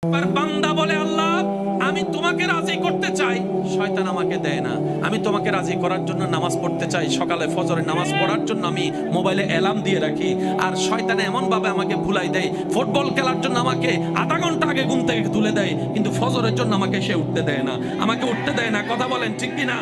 বান্দা বলে আল্লাহ আমি তোমাকে রাজি করতে চাই, শয়তান আমাকে দেয় না। আমি তোমাকে রাজি করার জন্য নামাজ পড়তে চাই, সকালে ফজরের নামাজ পড়ার জন্য আমি মোবাইলে অ্যালার্ম দিয়ে রাখি, আর শয়তান এমন ভাবে আমাকে ভুলাই দেয়। ফুটবল খেলার জন্য আমাকে আধা ঘন্টা আগে ঘুম থেকে তুলে দেয়, কিন্তু ফজরের জন্য আমাকে সে উঠতে দেয় না, আমাকে উঠতে দেয় না। কথা বলেন ঠিক কি না?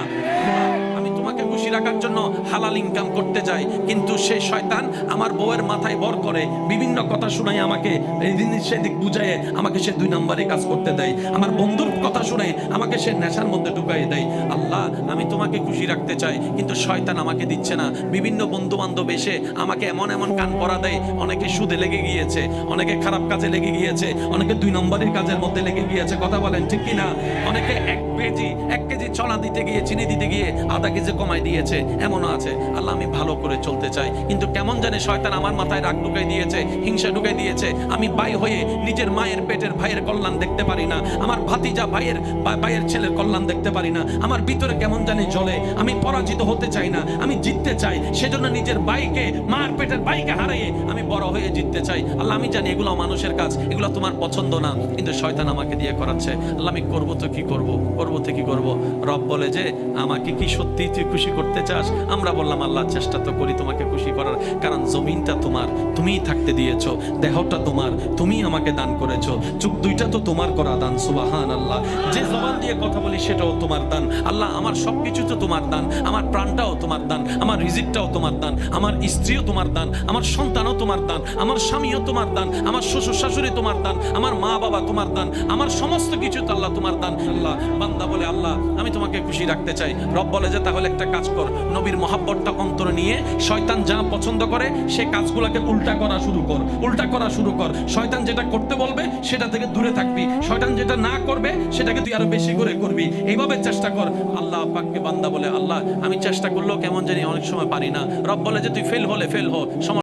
আমি তোমাকে খুশি রাখার জন্য হালাল ইনকাম করতে যাই, কিন্তু সে শয়তান আমার বউয়ের মাথায় ভর করে বিভিন্ন কথা শুনাই, আমাকে এই জিনিস সেদিক বুঝায় আমাকে সে 2 নম্বরে কাজ করতে দেয়। আমার বন্ধুর কথা শুনে আমাকে সে নেশার মধ্যে ঢুকাই দেয়। আল্লাহ আমি তোমাকে খুশি রাখতে চাই, কিন্তু শয়তান আমাকে দিচ্ছে না। বিভিন্ন বন্ধু বান্ধব এসে আমাকে এমন এমন কান পরা দেয়, অনেকে সুদে লেগে গিয়েছে, অনেকে খারাপ কাজে লেগে গিয়েছে, অনেকে 2 নম্বরের কাজের মধ্যে লেগে গিয়েছে। কথা বলেন ঠিক কি না? অনেকে 1 কেজি চনা দিতে গিয়ে, চিনি দিতে গিয়ে আধা কেজি কমাই দিয়েছে, এমনও আছে। আল্লাহ আমি ভালো করে চলতে চাই, কিন্তু কেমন জানে শয়তান আমার মাথায় রাগ ঢুকাই দিয়েছে, হিংসা ঢুকাই দিয়েছে। আমি ভাই হয়ে নিজের মায়ের পেটের ভাইয়ের কল্যাণ দেখতে পারি না, আমার ভাতিজা ভাইয়ের ছেলের কল্যাণ দেখতে পারি না। আমার ভিতরে কেমন জানি জ্বলে, আমি পরাজিত হতে চাই না, আমি জিততে চাই। সেজন্য নিজের ভাইকে, মার পেটের ভাইকে হারিয়ে আমি বড় হয়ে জিততে চাই। আল্লাহ আমি জানি এগুলো মানুষের কাজ, এগুলো তোমার পছন্দ না, কিন্তু শয়তান আমাকে দিয়ে করাচ্ছে। আল্লাহ আমি করবো তো কি করবো, করবো তো কি করবো? রব বলে যে আমাকে কি সত্যি তুই খুশি করতে চাস? আমরা বললাম আল্লাহ চেষ্টা তো করি তোমাকে খুশি করার, কারণ জমিনটা তোমার, তুমিই থাকতে দিয়েছো, দেহটা তোমার, তুমি আমাকে দান করেছো, চোখ 2টা তো তোমার করা দান। সুবহানাল্লাহ। যে জবান দিয়ে কথা বলি সেটাও তোমার দান। আল্লাহ আমার সবকিছু তো তোমার দান, আমার প্রাণটাও তোমার দান, আমার রিজিকটাও তোমার দান, আমার স্ত্রীও তোমার দান, আমার সন্তানও তোমার দান, আমার স্বামীও তোমার দান, আমার শ্বশুর শাশুড়ি তোমার দান, আমার মা বাবা তোমার দান, আমার সমস্ত কিছু তো আল্লাহ তোমার দান। আল্লাহ বান্দা বলে আল্লাহ আমি তোমাকে খুশি রাখতে চাই। রব বলে যে তাহলে একটা কাজ কর, নবীর মহাব্বতটা অন্তরে নিয়ে শয়তান যা পছন্দ করে সে কাজগুলোকে উল্টা করা শুরু কর, উল্টা করা শুরু কর। শয়তান যেটা করতে বলবে সেটা থেকে দূরে থাকবি, শয়তান যেটা না করবে সেটাকে তুই আরো বেশি করে করবি, এইভাবে চেষ্টা কর। আল্লাহ পাককে বান্দা বলে আল্লাহ আমি চেষ্টা করলেও কেমন জানি অনেক সময় পারি না। রব বলে যে তুই ফেল হলে ফেল হো।